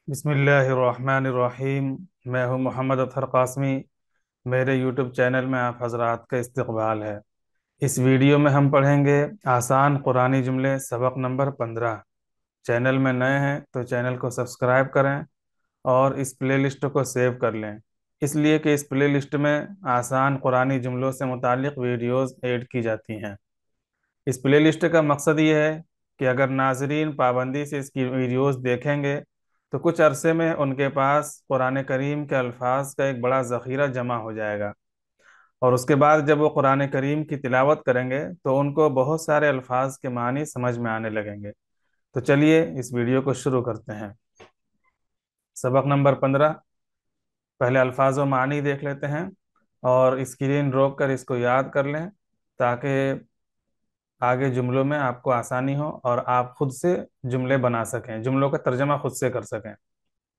बिस्मिल्लाहिर्रहमानिर्रहीम। मैं हूं मोहम्मद अतहर कासमी। मेरे यूट्यूब चैनल में आप हजरात का इस्तकबाल है। इस वीडियो में हम पढ़ेंगे आसान कुरानी जुमले सबक नंबर 15। चैनल में नए हैं तो चैनल को सब्सक्राइब करें और इस प्लेलिस्ट को सेव कर लें, इसलिए कि इस प्लेलिस्ट में आसान कुरानी जुमलों से मुताल्लिक़ वीडियोस ऐड की जाती हैं। इस प्लेलिस्ट का मकसद ये है कि अगर नाजरीन पाबंदी से इसकी वीडियोस देखेंगे तो कुछ अरसे में उनके पास कुरान करीम के अल्फाज का एक बड़ा ज़ख़ीरा जमा हो जाएगा, और उसके बाद जब वो कुरान करीम की तिलावत करेंगे तो उनको बहुत सारे अल्फाज के मानी समझ में आने लगेंगे। तो चलिए इस वीडियो को शुरू करते हैं। सबक नंबर 15। पहले अल्फाज व मानी देख लेते हैं और स्क्रीन रोक कर इसको याद कर लें, ताकि आगे जुमलों में आपको आसानी हो और आप खुद से जुमले बना सकें, जुमलों का तर्जमा खुद से कर सकें।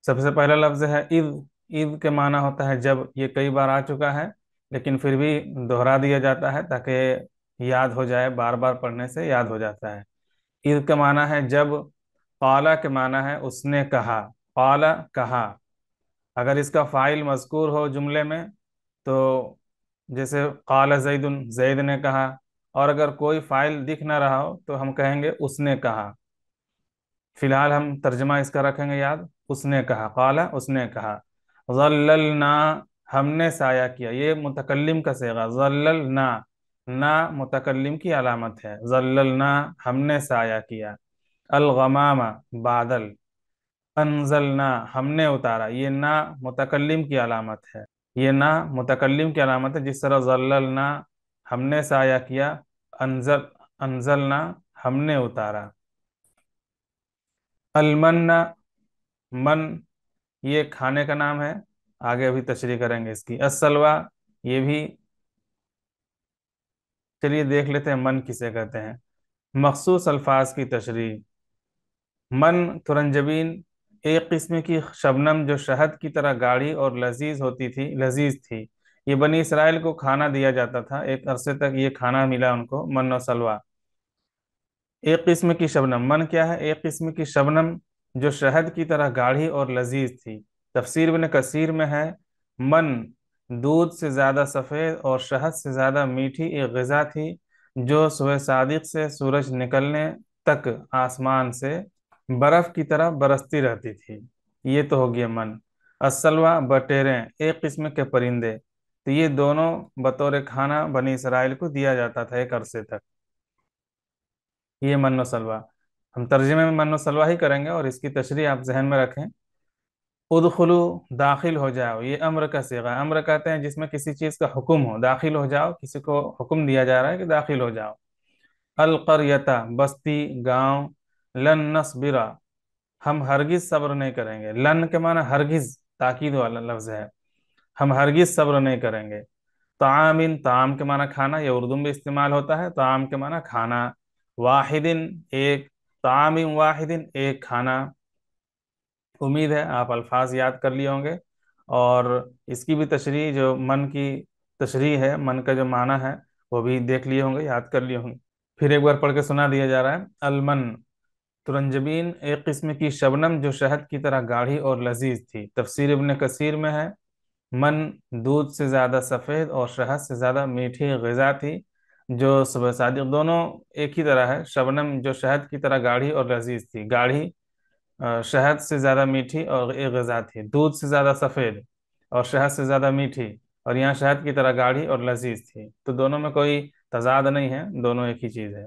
सबसे पहला लफ्ज़ है इज़। इज़ के माना होता है जब। ये कई बार आ चुका है लेकिन फिर भी दोहरा दिया जाता है ताकि याद हो जाए, बार बार पढ़ने से याद हो जाता है। इज़ का माना है जब। क़ाला के माना है उसने कहा। क़ाला कहा। अगर इसका फ़ाइल मज़कूर हो जुमले में तो जैसे क़ाला ज़ैदुन, ज़ैद ने कहा। और अगर कोई फ़ाइल दिख ना रहा हो तो हम कहेंगे उसने कहा। फिलहाल हम तर्जमा इसका रखेंगे याद। उसने कहा, क़ाला उसने कहा। ज़ल्ललना हमने साया किया। ये मुतकल्लिम का सेगा। ज़ल्ललना, ना मुतकल्लिम की अलामत है। ज़ल्ललना हमने साया किया। अल-गमामा बादल। अनजलना हमने उतारा। ये ना मुतकल्लिम की अलामत है। ये ना मुतकल्लिम की अलामत है। जिस तरह ज़ल्ललना हमने साया किया, अनजल अनजलना हमने उतारा। अलमन्ना, मन ये खाने का नाम है, आगे अभी तशरीह करेंगे इसकी। अस्सलवा ये भी। चलिए देख लेते हैं मन किसे कहते हैं। मखसूस अल्फाज की तशरीह। मन तुरंजबीन एक किस्म की शबनम जो शहद की तरह गाढ़ी और लजीज थी। ये बनी इसराइल को खाना दिया जाता था, एक अरसे तक ये खाना मिला उनको, मन और सलवा। एक किस्म की शबनम, मन क्या है? एक किस्म की शबनम जो शहद की तरह गाढ़ी और लजीज थी। तफसीर इब्न कसीर में है, मन दूध से ज़्यादा सफ़ेद और शहद से ज़्यादा मीठी एक ग़िज़ा थी जो सुबह सादिक से सूरज निकलने तक आसमान से बर्फ़ की तरह बरसती रहती थी। ये तो हो गया मन। असलवा बटेरें एक किस्म के परिंदे। तो ये दोनों बतौर खाना बनी इसराइल को दिया जाता था एक अरसे तक। ये मन्नो सलवा। हम तर्जुमे में मन्नो सलवा ही करेंगे और इसकी तशरीह आप जहन में रखें। उदखुलू दाखिल हो जाओ, ये अम्र का सीगा। अम्र कहते हैं जिसमें किसी चीज़ का हुक्म हो, दाखिल हो जाओ, किसी को हुक्म दिया जा रहा है कि दाखिल हो जाओ। अल करियता बस्ती, गांव। लन नस्बिरा हम हरगिज सब्र नहीं करेंगे। लन के माना हरगिज, ताकीद वाला लफ्ज है। हम हरगिज सब्र नहीं करेंगे। तामिन ताम के माना खाना, ये उर्दू में इस्तेमाल होता है। ताम के माना खाना। वाहिदिन एक। तामिन वाहिदिन एक खाना। उम्मीद है आप अल्फाज याद कर लिए होंगे और इसकी भी तशरीह, जो मन की तशरीह है, मन का जो माना है, वो भी देख लिए होंगे, याद कर लिए होंगे। फिर एक बार पढ़ के सुना दिया जा रहा है। अलमन तुरंजबीन एक किस्म की शबनम जो शहद की तरह गाढ़ी और लजीज थी। तफसीर इब्न कसीर में है, मन दूध से ज़्यादा सफ़ेद और शहद से ज़्यादा मीठी ग़िज़ा थी जो सुबह सादिक, दोनों एक ही तरह है। शबनम जो शहद की तरह गाढ़ी और लजीज थी। गाढ़ी शहद से ज़्यादा मीठी और एक ग़िज़ा थी। दूध से ज़्यादा सफ़ेद और शहद से ज़्यादा मीठी, और यहाँ शहद की तरह गाढ़ी और लजीज थी। तो दोनों में कोई तजाद नहीं है, दोनों एक ही चीज़ है।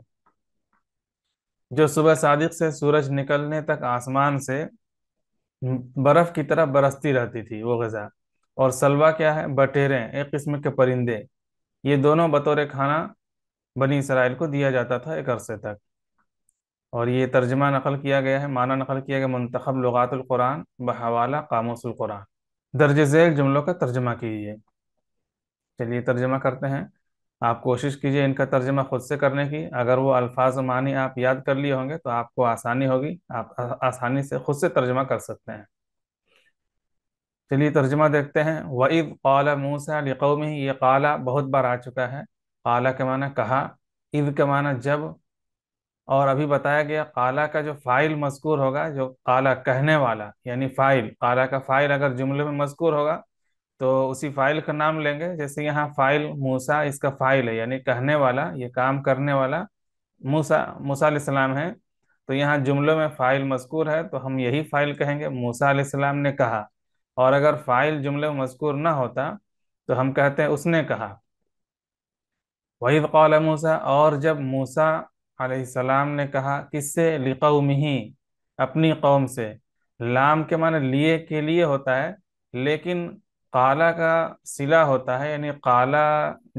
जो सुबह सादिक से सूरज निकलने तक आसमान से बर्फ की तरह बरसती रहती थी वो ग़िज़ा। और सलवा क्या है? बटेरें एक किस्म के परिंदे। ये दोनों बतौर खाना बनी इसराइल को दिया जाता था एक अरसे तक। और ये तर्जमा नकल किया गया है, माना नकल किया गया मुंतखब लुगातुल कुरान बहवाला कामूसुल कुरान। दर्ज झेल जुमलों का तर्जमा कीजिए। चलिए तर्जमा करते हैं। आप कोशिश कीजिए इनका तर्जमा खुद से करने की। अगर वो अल्फाज और मानी आप याद कर लिए होंगे तो आपको आसानी होगी, आप आसानी से खुद से तर्जमा कर सकते हैं। चलिए तर्जमा देखते हैं। वइद क़ाला मूसा लिक़ौमिही, ये क़ाला बहुत बार आ चुका है। क़ाला के माना कहा, इद के माना जब, اور ابھی بتایا گیا قالا کا جو فاعل مذکور ہوگا، جو قالا کہنے والا یعنی فاعل، قالا کا فاعل اگر جملے میں مذکور ہوگا تو اسی فاعل کا نام لیں گے. جیسے یہاں فاعل موسیٰ اس کا فاعل ہے یعنی کہنے والا، یہ کام کرنے والا موسیٰ علیہ السلام ہے. تو یہاں جملوں میں فاعل مذکور ہے تو ہم یہی فاعل کہیں گے، موسیٰ علیہ السلام نے کہا. اور اگر فاعل جملے میں مذکور نہ ہوتا تو ہم کہتے ہیں اس نے کہا. وَإِذْ قَالَ موسیٰ، اور جب موسیٰ علیہ السلام نے کہا، کس سے؟ لِقَوْمِهِ، اپنی قوم سے. لام کے معنی لیے کے لیے ہوتا ہے، لیکن قالا کا صلہ ہوتا ہے، یعنی قالا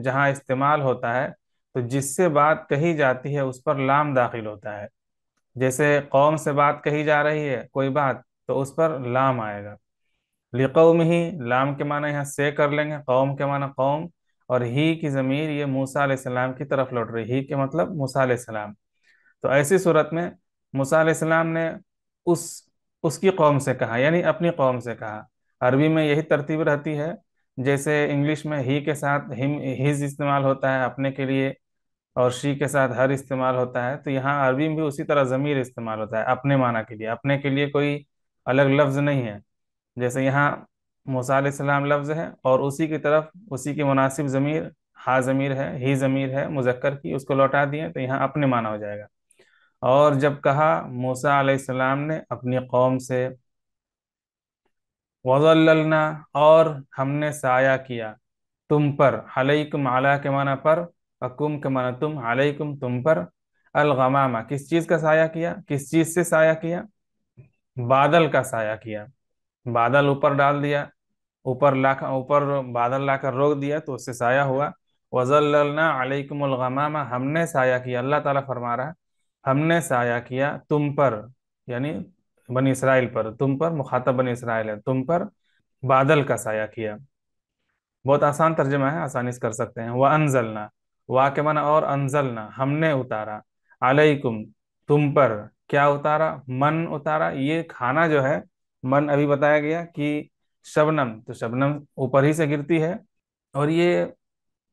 جہاں استعمال ہوتا ہے تو جس سے بات کہی جاتی ہے اس پر لام داخل ہوتا ہے. جیسے قوم سے بات کہی جا رہی ہے کوئی بات تو اس پر لام آئے گا. لِقَوْمِهِ، لام کے معنی یہاں سے کر لیں گے، قوم کے معنی قوم، اور ہی کی ضمیر یہ موسیٰ علیہ السلام کی طرف لوٹ رہی. ہی کے مطلب موسیٰ علیہ السلام. تو ایسی صورت میں موسیٰ علیہ السلام نے اس اس کی قوم سے کہا یعنی اپنی قوم سے کہا. عربی میں یہی ترتیب رہتی ہے، جیسے انگلش میں ہی کے ساتھ ہز استعمال ہوتا ہے اپنے کے لیے، اور شی کے ساتھ ہر استعمال ہوتا ہے. تو یہاں عربی میں بھی اسی طرح ضمیر استعمال ہوتا ہے اپنے معنی کے لیے. اپنے کے لیے کوئی الگ لفظ نہیں ہے. جیسے یہاں موسیٰ علیہ السلام لفظ ہے اور اسی کی طرف اسی کی مناسب ضمیر ہا ضمیر ہے، ہی ضمیر ہے مذکر کی، اس کو لوٹا دیے تو یہاں اپنے معنی ہو جائے گا. اور جب کہا موسیٰ علیہ السلام نے اپنی قوم سے، وَظَلَّلْنَا، اور ہم نے سایہ کیا تم پر، علیکم علی کے معنی پر، اکم کے معنی تم، علیکم تم پر، الغمامہ کس چیز کا سایہ کیا؟ کس چیز سے سایہ کیا؟ بادل کا سایہ کیا. بادل اوپر ڈال دیا، اوپر بادل لا کر روک دیا تو اس سے سایہ ہوا. وَظَلَّلْنَا عَلَيْكُمُ الْغَمَامَ، ہم نے سایہ کیا. اللہ تعالیٰ فرما رہا ہے ہم نے سایہ کیا تم پر، یعنی بنی اسرائیل پر. تم پر مخاطب بنی اسرائیل ہے، تم پر بادل کا سایہ کیا. بہت آسان ترجمہ ہے، آسانی سے کر سکتے ہیں. وَأَنزَلْنَا، وا کے معنی اور، انزلنا ہم نے اتارا، علیکم تم پر کیا اتارا؟ من اتارا. یہ کھانا جو ہے، من ابھی بتایا گیا کہ شبنم، تو شبنم اوپر ہی سے گرتی ہے، اور یہ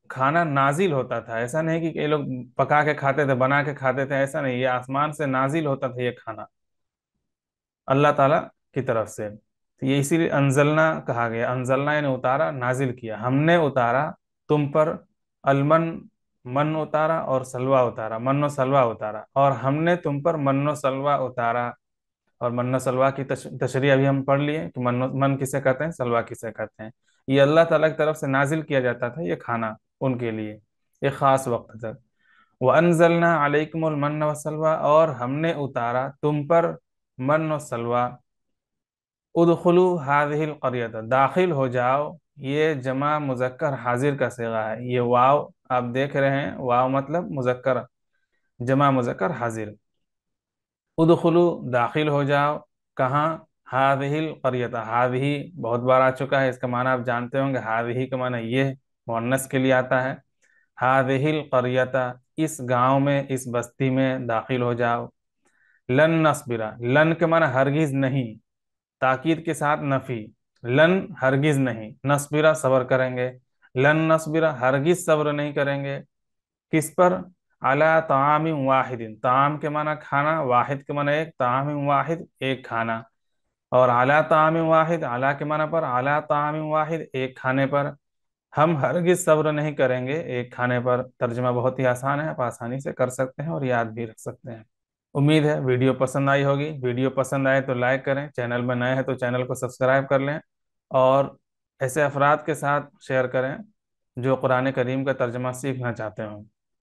کھانا نازل ہوتا تھا. ایسا نہیں کہ یہ لوگ پکا کے کھاتے تھے، بنا کے کھاتے تھے، ایسا نہیں. یہ آسمان سے نازل ہوتا تھا یہ کھانا اللہ تعالیٰ کی طرف سے. تو یہ اسی لیے انزلنا کہا گیا. انزلنا یعنی اتارا، نازل کیا. ہم نے اتارا تم پر المن، من اتارا، اور سلوا اتارا، من و سلوا اتارا. اور ہم نے تم پر من و سلوا اتارا. اور من و سلوا کی تشریح ابھی ہم پڑھ لیے کہ من کسے کہتے ہیں، سلوا کسے کہتے ہیں. یہ اللہ تعالیٰ کی طرف سے نازل کیا جاتا تھا یہ کھانا ان کے لیے ایک خاص وقت تک. وَأَنزَلْنَا عَلَيْكُمُ الْمَنَّ وَالسَّلْوَىٰ، اور ہم نے اتارا تم پر من و سلوا. ادخلوا هذه القرية، داخل ہو جاؤ. یہ جمع مذکر حاضر کا صیغہ ہے. یہ واو آپ دیکھ رہے ہیں، واو مطلب مذکر، جمع مذکر حاضر. ادخلوا داخل ہو جاؤ. کہاں؟ هذه القرية، هذه بہت بار آ چکا ہے، اس کا معنی آپ جانتے ہوں گے. هذه کا معنی یہ مؤنث کے لیے آتا ہے. هذه القرية، اس گاؤں میں، اس بستی میں داخل ہو جاؤ. لن نصبر، لن کے معنی ہرگز نہیں، تاکید کے ساتھ نفی. لن ہرگز نہیں، نصبر صبر کریں گے. لن نصبر ہرگز صبر نہیں کریں گے. کس پر؟ علی طعام واحد، طعام کے معنی کھانا، واحد کے معنی ایک، طعام واحد ایک کھانا. اور علی طعام واحد، علی کے معنی پر، علی طعام واحد ایک کھانے پر. ہم ہرگز صبر نہیں کریں گے ایک کھانے پر. ترجمہ بہت ہی آسان ہے، آپ آسانی سے کر سکتے ہیں اور یاد بھی رکھ سکتے ہیں. امید ہے ویڈیو پسند آئی ہوگی. ویڈیو پسند آئے تو لائک کریں، چینل میں نئے ہیں تو چینل کو سبسکرائب کر لیں، اور ایسے افراد کے ساتھ شیئر کریں جو قرآن کریم کا ترجمہ سیکھنا چاہتے ہوں.